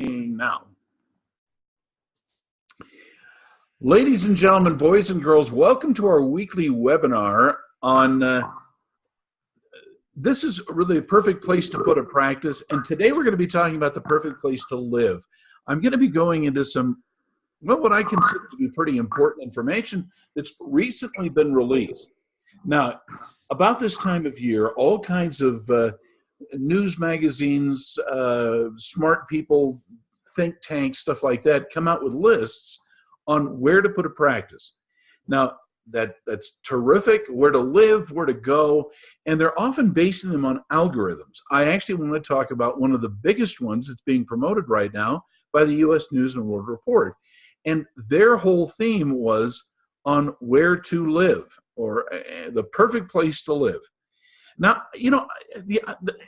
Now, ladies and gentlemen, boys and girls, welcome to our weekly webinar on this is really a perfect place to put a practice. And today we're going to be talking about the perfect place to live. I'm going to be going into some, well, what I consider to be pretty important information that's recently been released. Now, about this time of year, all kinds of news magazines, smart people, think tanks, stuff like that, come out with lists on where to put a practice. Now, that's terrific, where to live, where to go, and they're often basing them on algorithms. I actually want to talk about one of the biggest ones that's being promoted right now by the U.S. News and World Report. And their whole theme was on where to live, or the perfect place to live. Now, you know,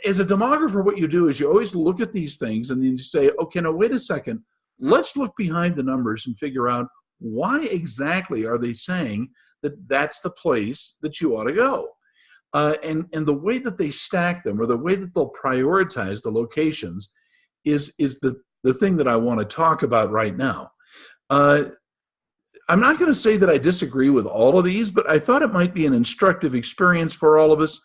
as a demographer, what you do is you always look at these things and then you say, okay, now wait a second, let's look behind the numbers and figure out why exactly are they saying that that's the place that you ought to go. And the way that they stack them, or the way that they'll prioritize the locations is the thing that I want to talk about right now. I'm not going to say that I disagree with all of these, but I thought it might be an instructive experience for all of us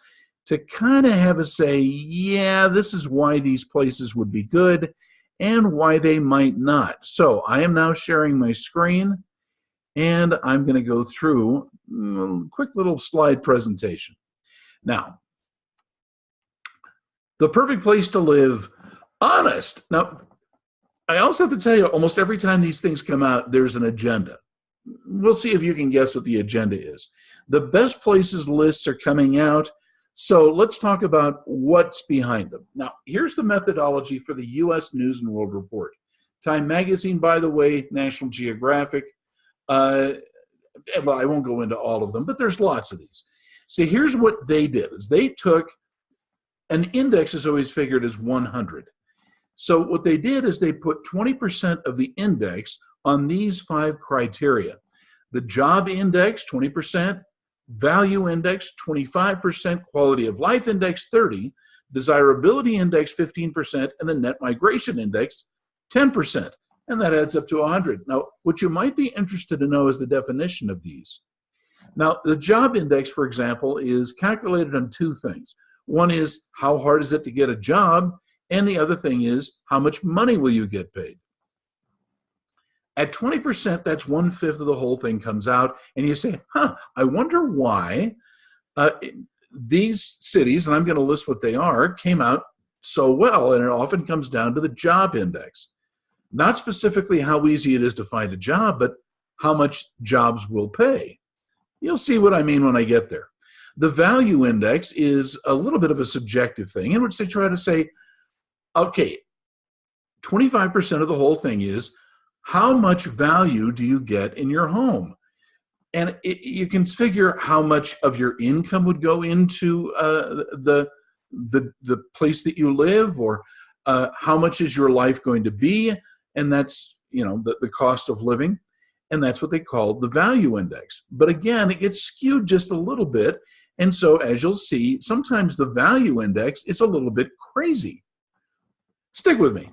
to kind of have a say, yeah, this is why these places would be good and why they might not. So I am now sharing my screen, and I'm going to go through a quick little slide presentation. Now, the perfect place to live, honest. Now, I also have to tell you, almost every time these things come out, there's an agenda. We'll see if you can guess what the agenda is. The best places lists are coming out, so let's talk about what's behind them. Now, here's the methodology for the U.S. News and World Report. Time Magazine, by the way, National Geographic. Well, I won't go into all of them, but there's lots of these. See, here's what they did, is they took, an index is always figured as 100. So what they did is they put 20% of the index on these 5 criteria. The job index, 20%, value index, 25%, quality of life index, 30%, desirability index, 15%, and the net migration index, 10%. And that adds up to 100. Now, what you might be interested to know is the definition of these. Now, the job index, for example, is calculated on 2 things. One is how hard is it to get a job, and the other thing is how much money will you get paid. At 20%, that's 1/5 of the whole thing comes out, and you say, I wonder why these cities, and I'm going to list what they are, came out so well, and it often comes down to the job index. Not specifically how easy it is to find a job, but how much jobs will pay. You'll see what I mean when I get there. The value index is a little bit of a subjective thing in which they try to say, okay, 25% of the whole thing is how much value do you get in your home? And you can figure how much of your income would go into the place that you live, or how much is your life going to be, and that's, you know, the cost of living, and that's what they call the value index. But again, it gets skewed just a little bit, and so as you'll see, sometimes the value index is a little bit crazy. Stick with me.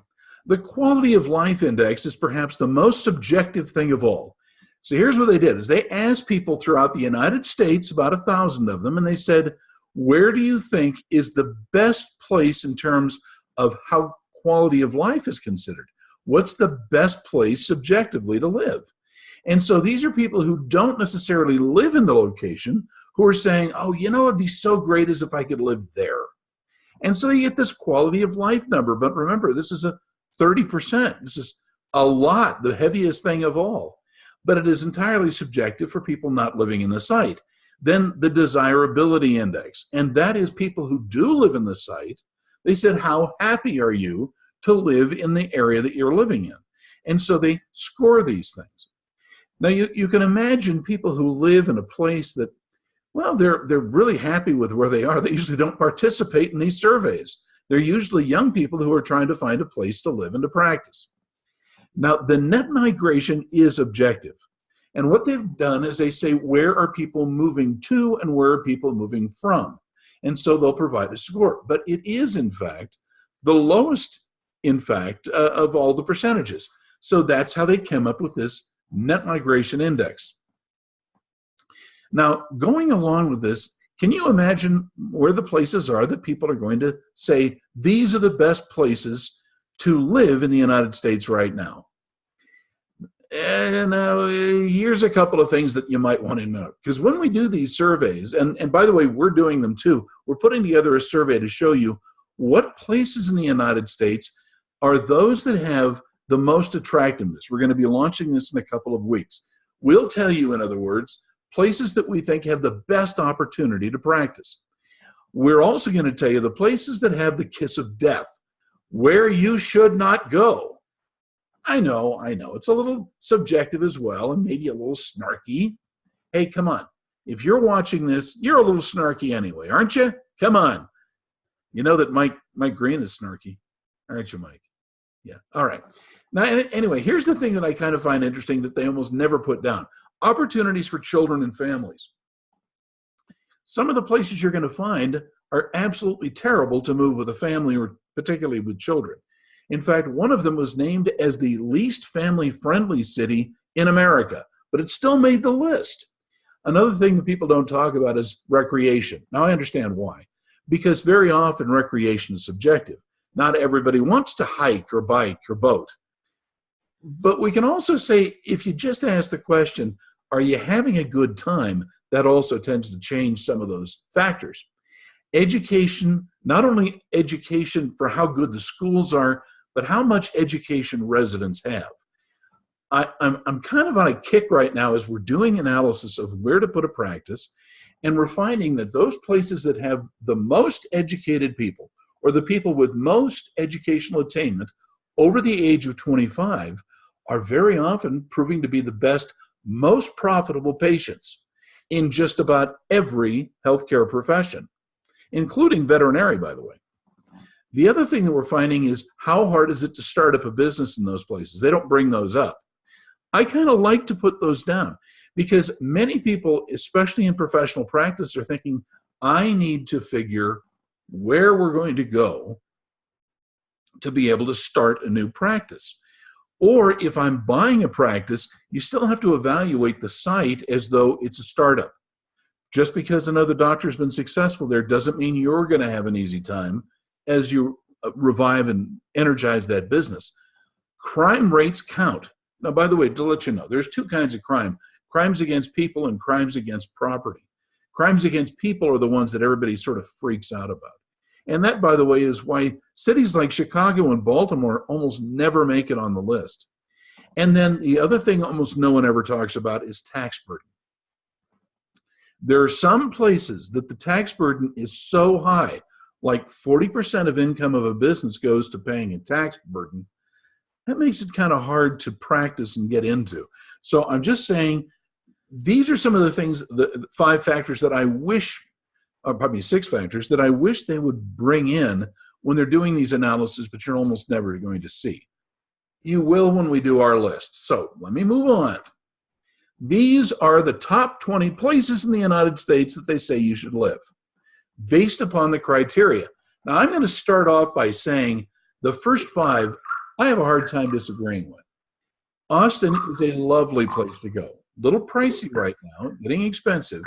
The quality of life index is perhaps the most subjective thing of all. So here's what they did, is they asked people throughout the United States, about 1,000 of them, and they said, where do you think is the best place in terms of how quality of life is considered? What's the best place subjectively to live? And so these are people who don't necessarily live in the location, who are saying, oh, you know, it'd be so great as if I could live there. And so you get this quality of life number. But remember, this is a 30%. This is a lot, the heaviest thing of all. But it is entirely subjective for people not living in the site. Then the desirability index, and that is people who do live in the site. They said, how happy are you to live in the area that you're living in? And so they score these things. Now, you can imagine people who live in a place that, well, they're really happy with where they are. They usually don't participate in these surveys. They're usually young people who are trying to find a place to live and to practice. Now, the net migration is objective. And what they've done is they say, where are people moving to and where are people moving from? And so they'll provide a score. But it is, in fact, the lowest in fact, of all the percentages. So that's how they came up with this net migration index. Now, going along with this, can you imagine where the places are that people are going to say, these are the best places to live in the United States right now? And here's a couple of things that you might want to know. Because when we do these surveys, and by the way, we're doing them too, we're putting together a survey to show you what places in the United States are those that have the most attractiveness. We're going to be launching this in a couple of weeks. We'll tell you, in other words, places that we think have the best opportunity to practice. We're also going to tell you the places that have the kiss of death, where you should not go. I know, it's a little subjective as well, and maybe a little snarky. Hey, come on. If you're watching this, you're a little snarky anyway, aren't you? Come on. You know that Mike Green is snarky, aren't you, Mike? Yeah, all right. Now, anyway, here's the thing that I kind of find interesting that they almost never put down. Opportunities for children and families. Some of the places you're going to find are absolutely terrible to move with a family, or particularly with children. In fact, one of them was named as the least family-friendly city in America, but it still made the list. Another thing that people don't talk about is recreation. Now, I understand why. Because very often recreation is subjective. Not everybody wants to hike or bike or boat. But we can also say, if you just ask the question, are you having a good time? That also tends to change some of those factors. Education, not only education for how good the schools are, but how much education residents have. I'm kind of on a kick right now as we're doing analysis of where to put a practice, and we're finding that those places that have the most educated people, or the people with most educational attainment over the age of 25, are very often proving to be the best, most profitable patients in just about every healthcare profession, including veterinary, by the way. The other thing that we're finding is, how hard is it to start up a business in those places? They don't bring those up. I kind of like to put those down because many people, especially in professional practice, are thinking, I need to figure where we're going to go to be able to start a new practice. Or if I'm buying a practice, you still have to evaluate the site as though it's a startup. Just because another doctor's been successful there doesn't mean you're going to have an easy time as you revive and energize that business. Crime rates count. Now, by the way, to let you know, there's two kinds of crime: crimes against people and crimes against property. Crimes against people are the ones that everybody sort of freaks out about. And that, by the way, is why cities like Chicago and Baltimore almost never make it on the list. And then the other thing almost no one ever talks about is tax burden. There are some places that the tax burden is so high, like 40% of income of a business goes to paying a tax burden. That makes it kind of hard to practice and get into. So I'm just saying, these are some of the things, the 5 factors that I wish, or probably 6 factors, that I wish they would bring in when they're doing these analyses, but you're almost never going to see. You will when we do our list. So let me move on. These are the top 20 places in the United States that they say you should live, based upon the criteria. Now, I'm going to start off by saying the first 5, I have a hard time disagreeing with. Austin is a lovely place to go. Little pricey right now, getting expensive,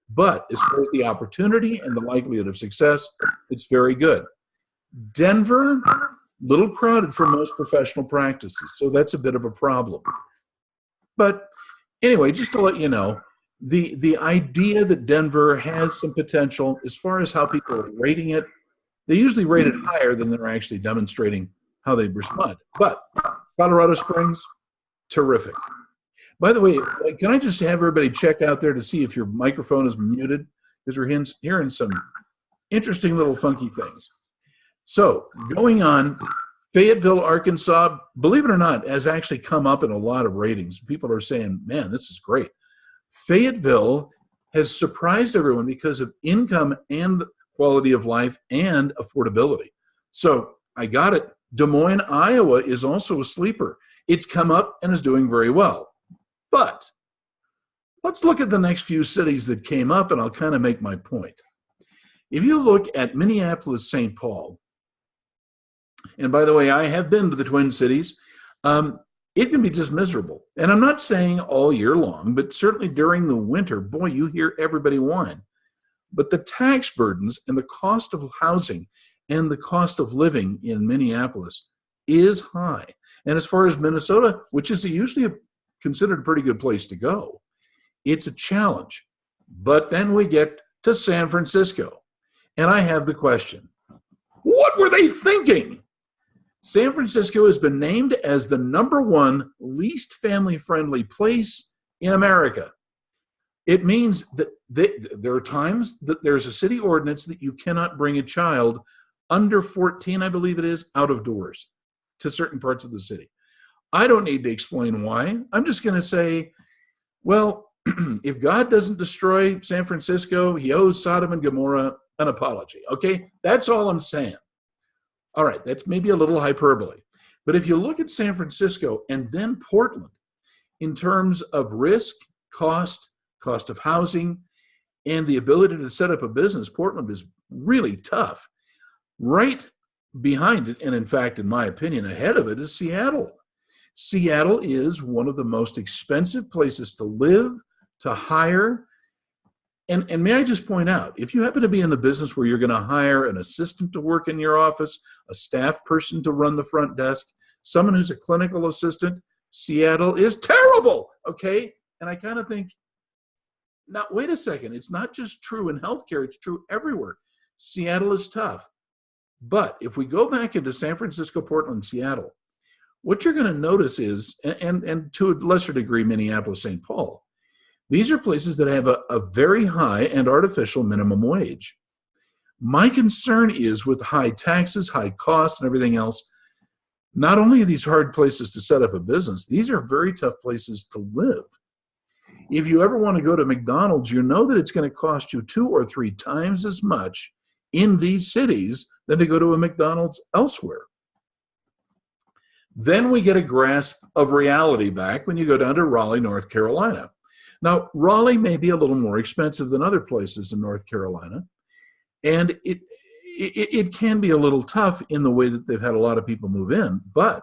but as far as the opportunity and the likelihood of success, it's very good. Denver, little crowded for most professional practices, so that's a bit of a problem. But anyway, just to let you know, the idea that Denver has some potential as far as how people are rating it, they usually rate it higher than they're actually demonstrating how they respond. But Colorado Springs, terrific. By the way, can I just have everybody check out there to see if your microphone is muted? Because we're hearing some interesting little funky things. So going on, Fayetteville, Arkansas, believe it or not, has actually come up in a lot of ratings. People are saying, man, this is great. Fayetteville has surprised everyone because of income and quality of life and affordability. So I got it. Des Moines, Iowa is also a sleeper. It's come up and is doing very well. But let's look at the next few cities that came up, and I'll kind of make my point. If you look at Minneapolis St Paul, And by the way, I have been to the Twin Cities. It can be just miserable. And I'm not saying all year long, but certainly during the winter, boy, you hear everybody whine. But the tax burdens and the cost of housing and the cost of living in Minneapolis is high. And as far as Minnesota, which is usually considered a pretty good place to go, it's a challenge. But then we get to San Francisco. And I have the question, what were they thinking? San Francisco has been named as the #1 least family-friendly place in America. It means that there are times that there's a city ordinance that you cannot bring a child under 14, I believe it is, out of doors to certain parts of the city. I don't need to explain why. I'm just going to say, well, if God doesn't destroy San Francisco, he owes Sodom and Gomorrah an apology. Okay, that's all I'm saying. All right, that's maybe a little hyperbole. But if you look at San Francisco and then Portland, in terms of risk, cost of housing, and the ability to set up a business, Portland is really tough. Right behind it, and in fact, in my opinion, ahead of it, is Seattle. Seattle is one of the most expensive places to live, to hire. And may I just point out, if you happen to be in the business where you're going to hire an assistant to work in your office, a staff person to run the front desk, someone who's a clinical assistant, Seattle is terrible, okay? And I kind of think, now, wait a second. It's not just true in healthcare. It's true everywhere. Seattle is tough. But if we go back into San Francisco, Portland, Seattle, what you're going to notice is, and to a lesser degree, Minneapolis St Paul, these are places that have a very high and artificial minimum wage. My concern is with high taxes, high costs, and everything else, not only are these hard places to set up a business, these are very tough places to live. If you ever want to go to McDonald's, you know that it's going to cost you 2 or 3 times as much in these cities than to go to a McDonald's elsewhere. Then we get a grasp of reality back when you go down to Raleigh, North Carolina. Now, Raleigh may be a little more expensive than other places in North Carolina, and it can be a little tough in the way that they've had a lot of people move in, but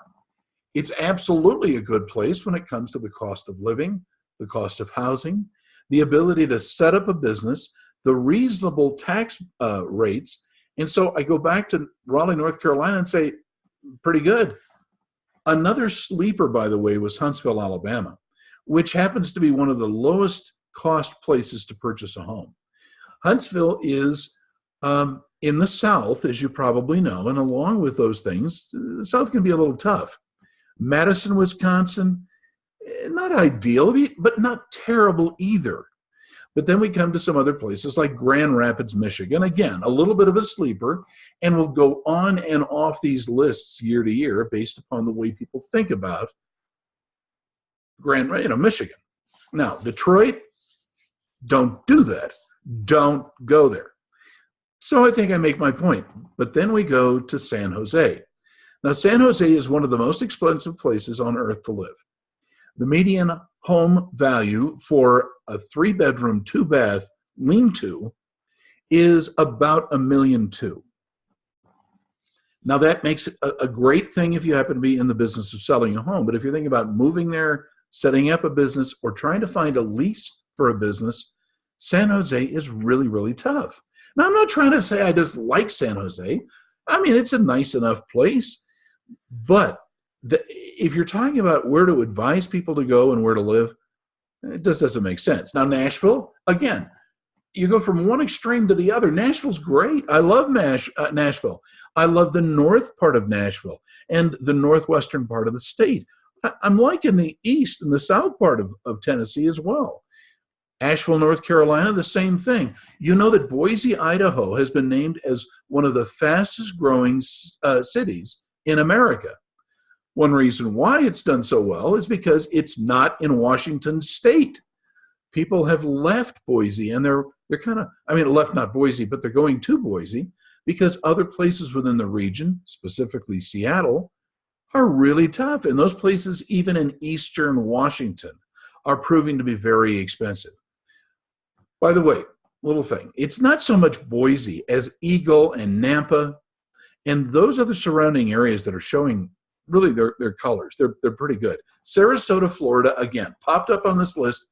it's absolutely a good place when it comes to the cost of living, the cost of housing, the ability to set up a business, the reasonable tax rates. And so I go back to Raleigh, North Carolina and say, pretty good. Another sleeper, by the way, was Huntsville, Alabama, which happens to be one of the lowest cost places to purchase a home. Huntsville is in the South, as you probably know, and along with those things, the South can be a little tough. Madison, Wisconsin, not ideal, but not terrible either. But then we come to some other places like Grand Rapids, Michigan. Again, a little bit of a sleeper, and we'll go on and off these lists year to year based upon the way people think about Michigan. Now, Detroit, don't do that. Don't go there. So I think I make my point. But then we go to San Jose. Now, San Jose is one of the most expensive places on earth to live. The median home value for a 3-bedroom, 2-bath lean-to is about $1.2 million. Now, that makes it a great thing if you happen to be in the business of selling a home. But if you're thinking about moving there, setting up a business, or trying to find a lease for a business, San Jose is really, really tough. Now, I'm not trying to say I just like San Jose. I mean, it's a nice enough place. But if you're talking about where to advise people to go and where to live, it just doesn't make sense. Now, Nashville, again, you go from one extreme to the other. Nashville's great. I love Nashville. I love the north part of Nashville and the northwestern part of the state. I'm liking the east and the south part of Tennessee as well. Asheville, North Carolina, the same thing. You know that Boise, Idaho has been named as one of the fastest growing cities in America. One reason why it's done so well is because it's not in Washington state. People have left Boise and they're kind of, left not Boise, but they're going to Boise because other places within the region, specifically Seattle, are really tough. And those places, even in eastern Washington, are proving to be very expensive. By the way, little thing, it's not so much Boise as Eagle and Nampa And those are the surrounding areas that are showing really their colors. They're pretty good. Sarasota, Florida, again, popped up on this list,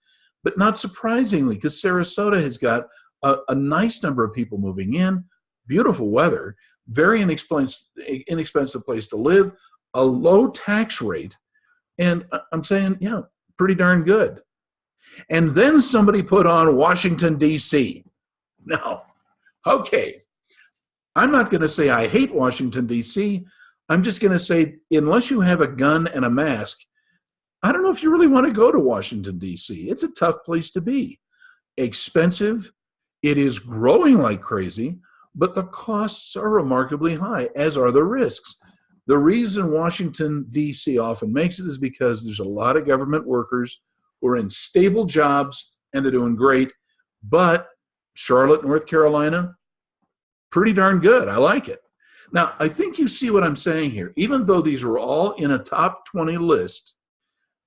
but not surprisingly, because Sarasota has got a nice number of people moving in, beautiful weather, very inexpensive place to live, a low tax rate, and I'm saying, yeah, pretty darn good. And then somebody put on Washington, D.C. Now, okay, I'm not going to say I hate Washington, D.C. I'm just going to say, unless you have a gun and a mask, I don't know if you really want to go to Washington, D.C. It's a tough place to be. Expensive. It is growing like crazy, but the costs are remarkably high, as are the risks. The reason Washington, D.C. often makes it is because there's a lot of government workers who are in stable jobs and they're doing great. But Charlotte, North Carolina, pretty darn good. I like it. Now, I think you see what I'm saying here. Even though these are all in a top 20 list,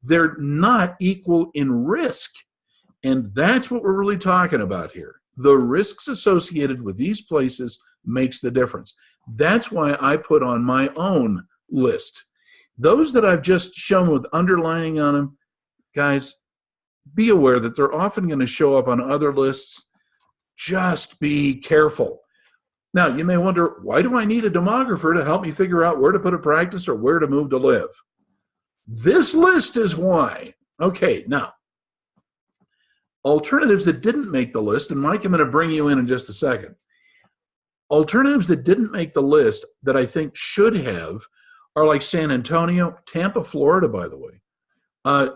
they're not equal in risk. And that's what we're really talking about here. The risks associated with these places makes the difference. That's why I put on my own list. Those that I've just shown with underlining on them, guys, be aware that they're often going to show up on other lists. Just be careful. Now, you may wonder, why do I need a demographer to help me figure out where to put a practice or where to move to live? This list is why. Okay, now, alternatives that didn't make the list, and Mike, I'm going to bring you in just a second. Alternatives that didn't make the list that I think should have are like San Antonio, Tampa, Florida, by the way,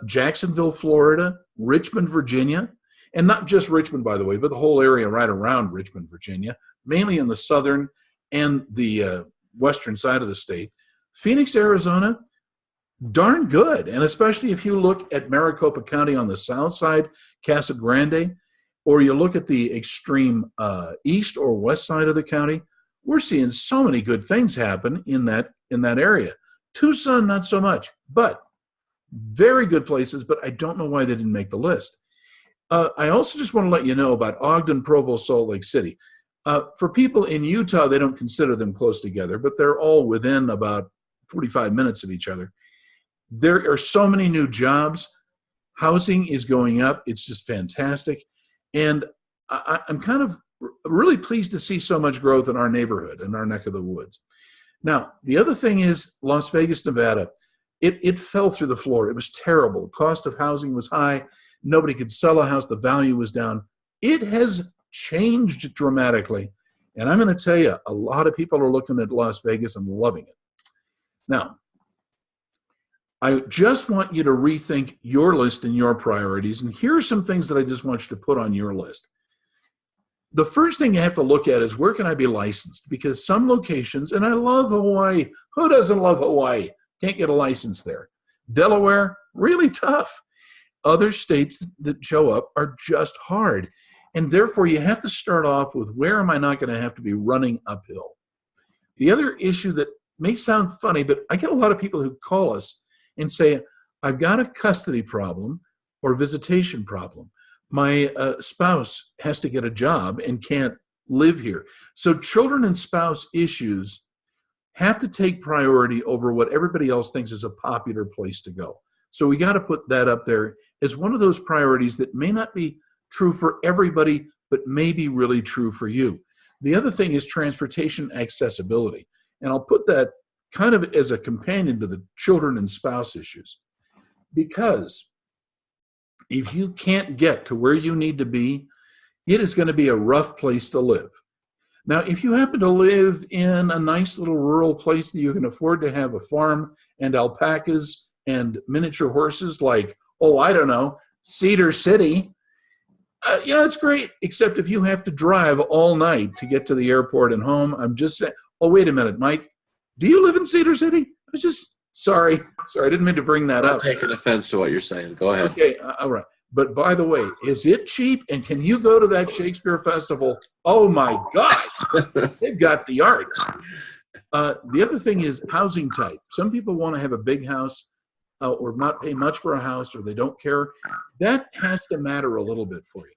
Jacksonville, Florida, Richmond, Virginia, and not just Richmond, by the way, but the whole area right around Richmond, Virginia, mainly in the southern and the western side of the state. Phoenix, Arizona, darn good. And especially if you look at Maricopa County on the south side, Casa Grande, or you look at the extreme east or west side of the county, we're seeing so many good things happen in that area. Tucson, not so much, but very good places, but I don't know why they didn't make the list. I also just want to let you know about Ogden, Provo, Salt Lake City. For people in Utah, they don't consider them close together, but they're all within about 45 minutes of each other. There are so many new jobs. Housing is going up. It's just fantastic. And I'm kind of really pleased to see so much growth in our neighborhood, in our neck of the woods. Now, the other thing is Las Vegas, Nevada. It fell through the floor. It was terrible. The cost of housing was high. Nobody could sell a house. The value was down. It has changed dramatically. And I'm going to tell you, a lot of people are looking at Las Vegas and loving it. Now, I just want you to rethink your list and your priorities. And here are some things that I just want you to put on your list. The first thing you have to look at is, where can I be licensed? Because some locations, and I love Hawaii. Who doesn't love Hawaii? Can't get a license there. Delaware, really tough. Other states that show up are just hard. And therefore, you have to start off with, where am I not going to have to be running uphill? The other issue that may sound funny, but I get a lot of people who call us and say, I've got a custody problem or visitation problem. My spouse has to get a job and can't live here. So children and spouse issues have to take priority over what everybody else thinks is a popular place to go. So we got to put that up there as one of those priorities that may not be true for everybody, but may be really true for you. The other thing is transportation accessibility. And I'll put that kind of as a companion to the children and spouse issues. Because if you can't get to where you need to be, it is going to be a rough place to live. Now, if you happen to live in a nice little rural place that you can afford to have a farm and alpacas and miniature horses, like, oh, I don't know, Cedar City, it's great, except if you have to drive all night to get to the airport and home. I'm just saying, oh, wait a minute, Mike, do you live in Cedar City? I was just, sorry, I didn't mean to bring that up. I'm taking offense to what you're saying. Go ahead. Okay, all right. But by the way, is it cheap? And can you go to that Shakespeare Festival? Oh my gosh, they've got the art. The other thing is housing type. Some people want to have a big house or not pay much for a house, or they don't care. That has to matter a little bit for you.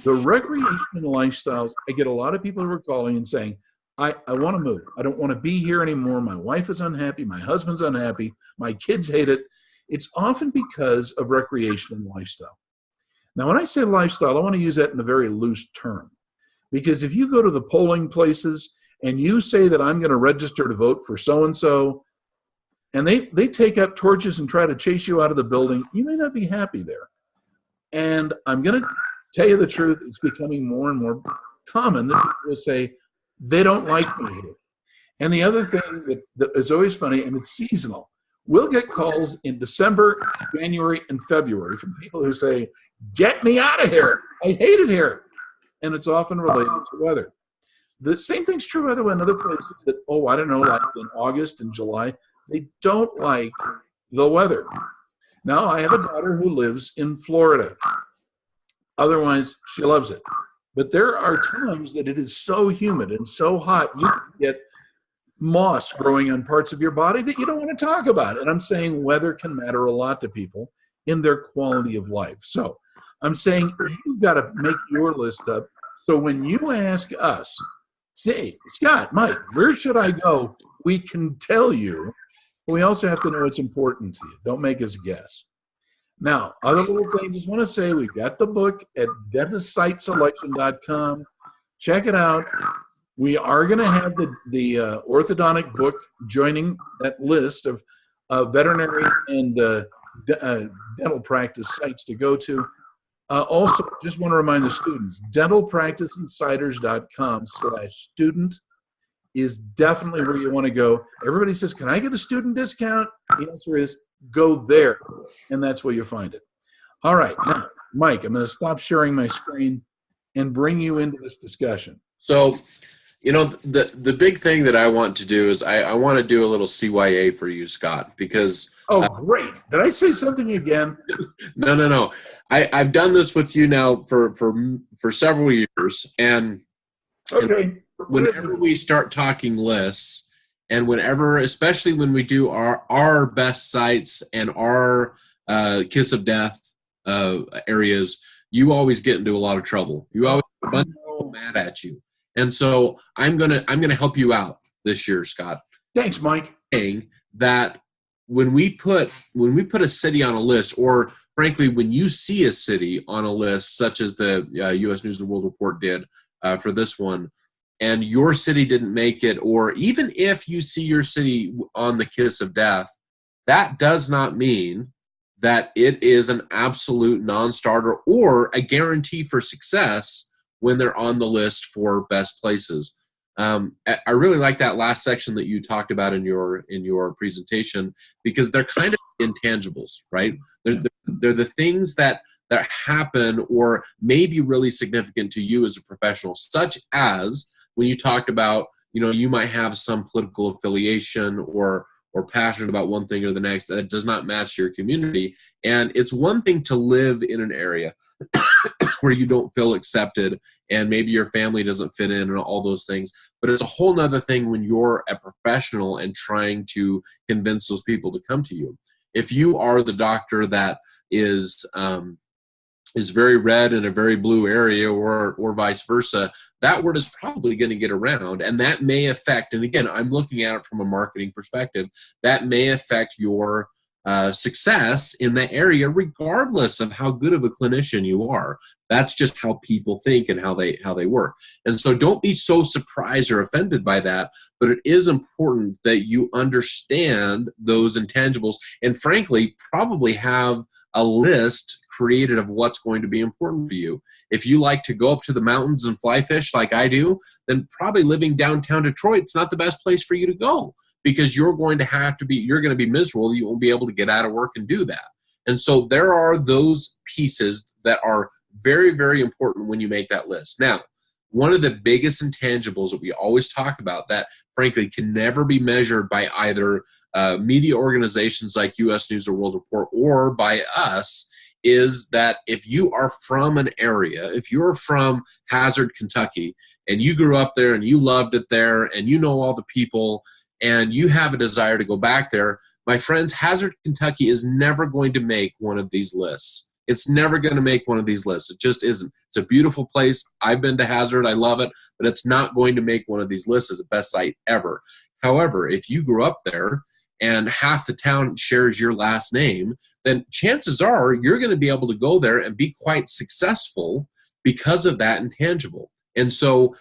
The recreation lifestyles, I get a lot of people who are calling and saying, I want to move. I don't want to be here anymore. My wife is unhappy. My husband's unhappy. My kids hate it. It's often because of recreation and lifestyle. Now, when I say lifestyle, I want to use that in a very loose term. Because if you go to the polling places and you say that I'm going to register to vote for so-and-so, and they take up torches and try to chase you out of the building, you may not be happy there. And I'm going to tell you the truth, it's becoming more and more common that people will say, they don't like me here. And the other thing that is always funny, and it's seasonal, we'll get calls in December, January, and February from people who say, get me out of here. I hate it here. And it's often related to weather. The same thing's true, by the way, in other places that, I don't know, like in August and July, they don't like the weather. Now, I have a daughter who lives in Florida. Otherwise, she loves it. But there are times that it is so humid and so hot, you can get moss growing on parts of your body that you don't want to talk about. And I'm saying weather can matter a lot to people in their quality of life. So I'm saying you've got to make your list up. So when you ask us, say, Scott, Mike, where should I go? We can tell you. But we also have to know it's important to you. Don't make us guess. Now, other little thing, just want to say we've got the book at dentistsiteselection.com. Check it out. We are going to have the orthodontic book joining that list of veterinary and dental practice sites to go to. Also, just want to remind the students, dentalpracticeinsiders.com/student is definitely where you want to go. Everybody says, can I get a student discount? The answer is go there, and that's where you find it. All right, now, Mike, I'm going to stop sharing my screen and bring you into this discussion. So, the big thing that I want to do is I want to do a little CYA for you, Scott, because great. Did I say something again? No. I've done this with you now for several years, and okay. Whenever we start talking lists, and especially when we do our best sites and our kiss of death areas, you always get into a lot of trouble. You always get a bunch of people mad at you. And so I'm gonna help you out this year, Scott. Thanks, Mike. Saying that when we put a city on a list, or frankly, when you see a city on a list, such as the U.S. News and World Report did for this one, and your city didn't make it, or even if you see your city on the kiss of death, that does not mean that it is an absolute non-starter or a guarantee for success when they're on the list for best places. I really like that last section that you talked about in your presentation, because they're kind of intangibles, right? They're the things that happen or may be really significant to you as a professional, such as when you talked about, you might have some political affiliation or passionate about one thing or the next that does not match your community. And it's one thing to live in an area where you don't feel accepted and maybe your family doesn't fit in and all those things. But it's a whole nother thing when you're a professional and trying to convince those people to come to you. If you are the doctor that is very red in a very blue area, or vice versa, that word is probably going to get around, and that may affect, and again, I'm looking at it from a marketing perspective, that may affect your success in that area, regardless of how good of a clinician you are. That's just how people think and how they work. And so don't be so surprised or offended by that, but it is important that you understand those intangibles, and frankly, probably have a list created of what's going to be important for you. If you like to go up to the mountains and fly fish like I do, then probably living downtown Detroit's not the best place for you to go, because you're going to be miserable. You won't be able to get out of work and do that. And so there are those pieces that are very, very important when you make that list. Now, one of the biggest intangibles that we always talk about that, frankly, can never be measured by either media organizations like U.S. News or World Report or by us, is that if you are from an area, if you're from Hazard, Kentucky, and you grew up there and you loved it there and you know all the people and you have a desire to go back there, my friends, Hazard, Kentucky is never going to make one of these lists. It's never going to make one of these lists. It just isn't. It's a beautiful place. I've been to Hazard. I love it, but it's not going to make one of these lists as the best site ever. However, if you grew up there and half the town shares your last name, then chances are you're going to be able to go there and be quite successful because of that intangible. And so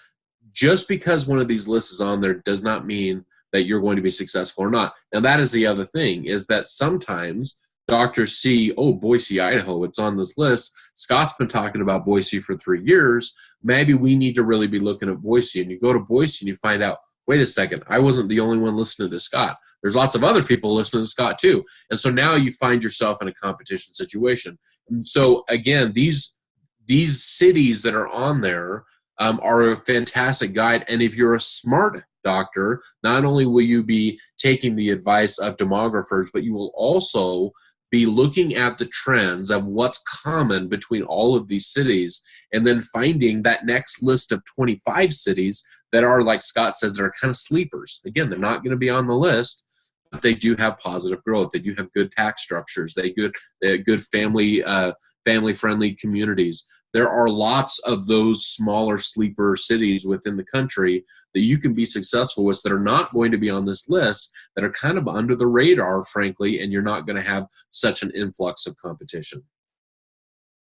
just because one of these lists is on there does not mean that you're going to be successful or not. And that is the other thing, is that sometimes doctors see, oh, Boise, Idaho, it's on this list. Scott's been talking about Boise for 3 years. Maybe we need to really be looking at Boise. And you go to Boise and you find out, wait a second, I wasn't the only one listening to Scott. There's lots of other people listening to Scott too. And so now you find yourself in a competition situation. And so again, these cities that are on there are a fantastic guide. And if you're a smart doctor, not only will you be taking the advice of demographers, but you will also be looking at the trends of what's common between all of these cities, and then finding that next list of 25 cities that are, like Scott says, they're kind of sleepers. Again, they're not going to be on the list, but they do have positive growth. They do have good tax structures. They have good family-friendly communities. There are lots of those smaller sleeper cities within the country that you can be successful with that are not going to be on this list, that are kind of under the radar, frankly, and you're not going to have such an influx of competition.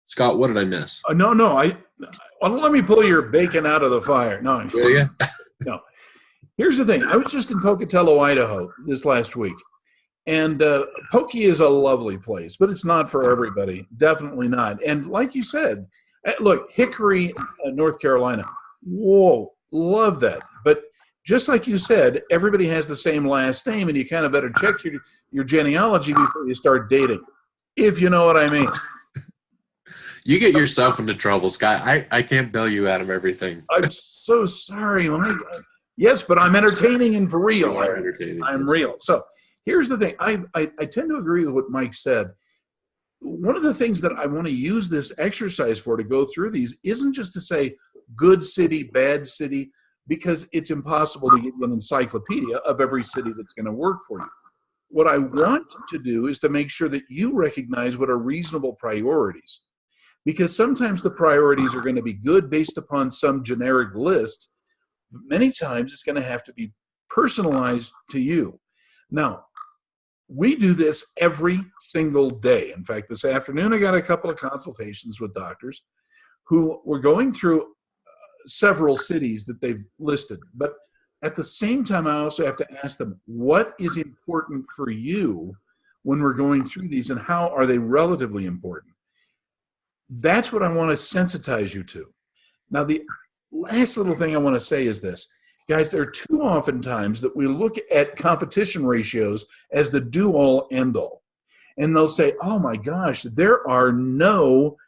Scott, what did I miss? No. Let me pull your bacon out of the fire. No. Yeah. No. Here's the thing. I was just in Pocatello, Idaho this last week. And Pokey is a lovely place, but it's not for everybody. Definitely not. And like you said, look, Hickory, North Carolina. Whoa, love that. But just like you said, everybody has the same last name, and you kind of better check your genealogy before you start dating, if you know what I mean. You get yourself into trouble, Scott. I can't bail you out of everything. I'm so sorry. Yes, but I'm entertaining and for real. You are entertaining. I'm real. So here's the thing. I tend to agree with what Mike said. One of the things that I want to use this exercise for, to go through these, isn't just to say good city, bad city, because it's impossible to get an encyclopedia of every city that's going to work for you. What I want to do is to make sure that you recognize what are reasonable priorities, because sometimes the priorities are going to be good based upon some generic list. Many times it's going to have to be personalized to you. Now, we do this every single day. In fact, this afternoon I got a couple of consultations with doctors who were going through several cities that they've listed. But at the same time, I also have to ask them, what is important for you when we're going through these, and how are they relatively important? That's what I want to sensitize you to. Now, the last little thing I want to say is this. Guys, there are too often times that we look at competition ratios as the do-all, end-all. And they'll say, oh my gosh, there are no,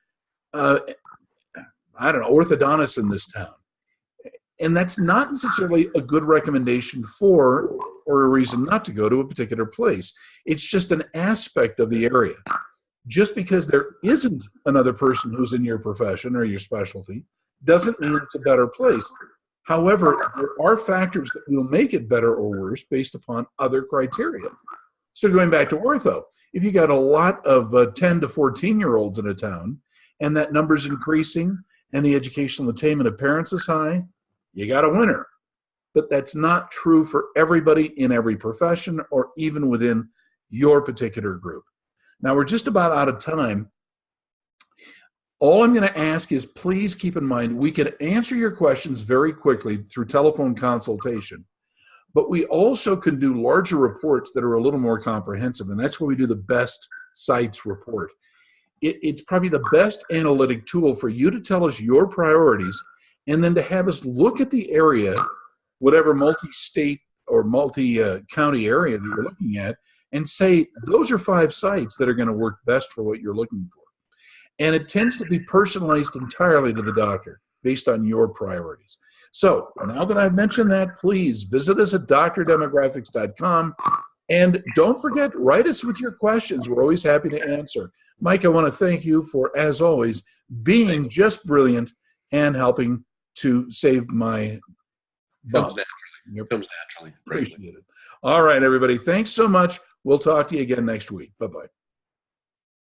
orthodontists in this town. And that's not necessarily a good recommendation for, or a reason not to go to a particular place. It's just an aspect of the area. Just because there isn't another person who's in your profession or your specialty doesn't mean it's a better place. However, there are factors that will make it better or worse based upon other criteria. So going back to ortho, if you got a lot of 10 to 14-year-olds in a town, and that number's increasing, and the educational attainment of parents is high, you got a winner. But that's not true for everybody in every profession, or even within your particular group. Now, we're just about out of time. All I'm going to ask is, please keep in mind, we can answer your questions very quickly through telephone consultation, but we also can do larger reports that are a little more comprehensive, and that's where we do the best sites report. It's probably the best analytic tool for you to tell us your priorities, and then to have us look at the area, whatever multi-state or multi-county area that you're looking at, and say, those are 5 sites that are going to work best for what you're looking for. And it tends to be personalized entirely to the doctor based on your priorities. So now that I've mentioned that, please visit us at doctordemographics.com. And don't forget, write us with your questions. We're always happy to answer. Mike, I want to thank you for, as always, being just brilliant and helping to save my Comes naturally. Appreciate it. All right, everybody. Thanks so much. We'll talk to you again next week. Bye-bye.